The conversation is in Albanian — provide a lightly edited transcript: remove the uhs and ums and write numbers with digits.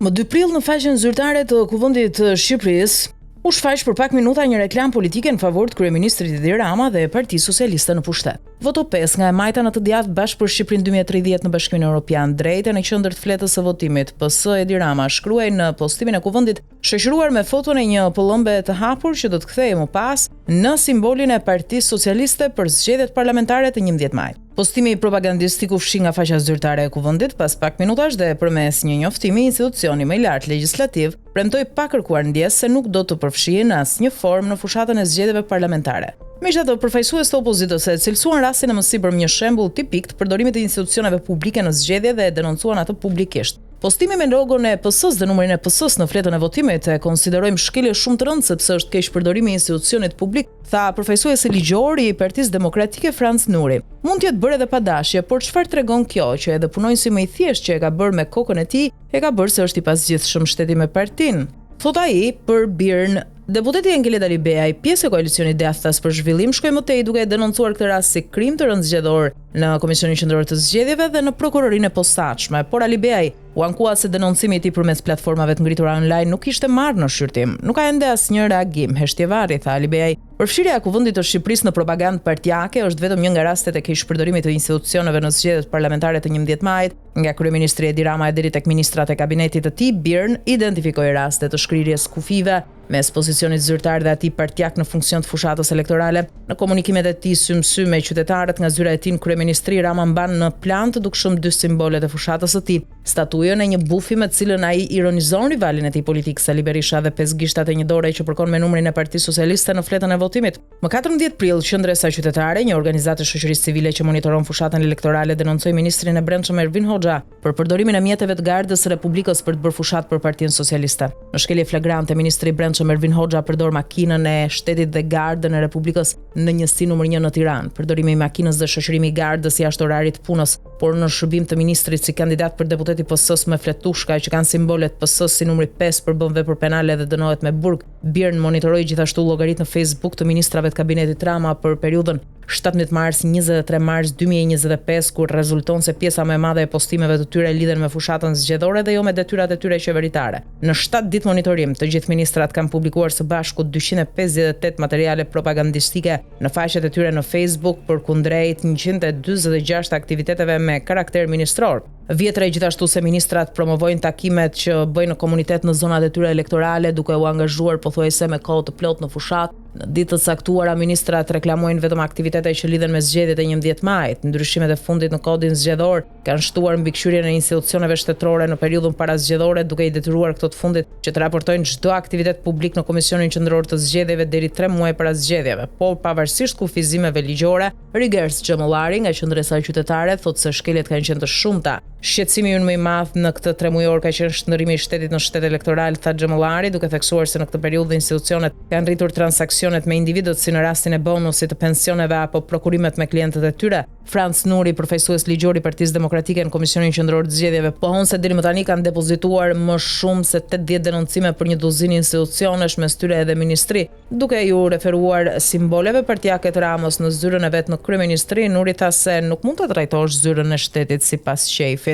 Më 2 prill në faqen zyrtare të Kuvendit të Shqipërisë u shfaq për pak minuta një reklam politike në favor të kryeministrit Edi Rama dhe Partisë Socialiste në pushtet. Voto 5 nga e majta në të djathtë Bashkë për Shqipërinë 2030 në Bashkimin Evropian, drejtë në qendër të fletës së votimit, PS Edi Rama shkruaj në postimin e Kuvendit, shoqëruar me foton e një pëllëmbe të hapur që do të kthehej më pas në simbolin e Partisë Socialiste për zgjedhjet parlamentare të 11 majit. Postimi propagandistik u fshi nga faqja zyrtare e Kuvendit pas pak minutash dhe përmes një njoftimi, institucioni më i lartë legjislativ premtoi pa kërkuar ndjes se nuk do të përfshihen në asnjë formë në fushatën e zgjedhjeve parlamentare. Megjithatë, përfaqësues të opozitës e cilësuan rastin e mësipër një shembull tipik të përdorimit të institucioneve publike në zgjedhje dhe e denoncuan atë publikisht. Postimi me logon e PS-s dhe numrin e PS-s në fletën e votimit e konsiderojmë shkelje shumë të rëndë sepse është keq përdorimi i institucionit publik, tha përfaqësuesi ligjor i Partisë Demokratike Franc Nuri. Mund të jetë bërë edhe pa dashje, por çfarë tregon kjo që edhe punonjësi më i thjeshtë që e ka bërë me kokën e tij, e ka bërë se është i pasgjithshëm shteti me partinë. Thot ai për Birn. Deputeti Engeleda Libeaj, pjesë e koalicionit Djathtas për Zhvillim, shkoi më tej duke denoncuar këtë rast si krim të rënd zgjedhor në Komisionin Qendror të Zgjedhjeve dhe në prokurorinë e posaçme, por Libeaj u ankua se denoncimi i tij përmes platformave të ngritura online nuk ishte marrë në shqyrtim. Nuk ka ende asnjë reagim, heshtjevari, tha Libeaj. Përfshirja e Kuvendit të Shqipërisë në propagandë partijake është vetëm një nga rastet e keq shpërdorimit të institucioneve në zgjedhjet parlamentare të 11 majit, nga kryeministri Edi Rama deri tek ministrat e kabinetit të tij. Birn identifikoi raste të shkrirjes kufive mes pozicionit zyrtar dhe atij partijak në funksion të fushatës elektorale. Në komunikimet e tij sy me qytetarët nga zyra e tij, kryeministri Rama mban në plan të dukshëm 2 simbolet e fushatës së tij: statujën e një bufi me të cilën ai ironizon rivalin e tij politik Sali Berisha dhe 5 gishtat e një dore që përkon me numrin e Partisë Socialiste në fletën e votimit. Më 14 prill, qendresa qytetare, një organizatë e shoqërisë civile që monitoron fushatën elektorale, denoncoi ministrin e Brendshëm Ervin Hoxha për përdorimin e mjeteve të Gardës së Republikës për të bërë fushat për Partinë Socialiste. Në shkelje flagrante, ministri i Brendshëm Ervin Hoxha përdor makinën e shtetit dhe Gardën e Republikës në njësi numër 1 në Tiranë. Përdorimi i makinës dhe shoqërimi i Gardës jashtë orarit punës, por në shërbim të ministrit si kandidat për deputet i PS-s me fletushka që kanë simbolet PS-s si numri 5 për bën vepër penale dhe dënohet me burg. Birn monitoroi gjithashtu llogaritë në Facebook të ministrave të kabinetit Rama për periudhën 17 mars 23 mars 2025, kur rezulton se pjesa më e madhe e postimeve të tyre lidhen me fushatën zgjedhore dhe jo me detyrat e tyre qeveritare. Në 7 ditë monitorim, të gjithë ministrat kanë publikuar së bashku 258 materiale propagandistike në faqet e tyre në Facebook përkundrejt 146 aktiviteteve me karakter ministror. Vjetre gjithashtu se ministrat promovojnë takimet që bëjnë në komunitet në zonat e tyre elektorale, duke u angazhuar pothuajse me kohë të plot në fushat. Në ditë të caktuara, ministrat reklamojnë vetëm aktivitete që lidhen me zgjedhjet e 11 majit. Ndryshimet e fundit në kodin zgjedhor kanë shtuar mbikëqyrjen e institucioneve shtetërore në periudhën parazgjedhore, duke i detyruar këto të fundit që të raportojnë çdo aktivitet publik në Komisionin Qendror të Zgjedhjeve deri 3 muaj para zgjedhjeve. Por pavarësisht kufizimeve ligjore, Rigers Xhamollari nga qendresa qytetare thotë se shkeljet kanë qenë të shumta. Shqetësimi ynë më i madh në këtë 3 mujor ka qenë shndërrimi i shtetit në shtet elektoral, tha Xhamollari, duke theksuar se në këtë periudhë institucionet kanë rritur transaksionet me individët si në rastin e bonusit të pensioneve apo prokurimet me klientët e tyre. Franc Nuri, përfaqësues ligjor i Partisë Demokratike në Komisionin Qendror të Zgjedhjeve, pohon se deri më tani kanë depozituar më shumë se 80 denoncime për një duzinë institucionesh, mes tyre edhe ministri. Duke ju referuar simboleve partijake të Ramës në zyrën e vet në kryeministri, Nuri tha se nuk mund të trajtosh zyrën e shtetit sipas qejfi.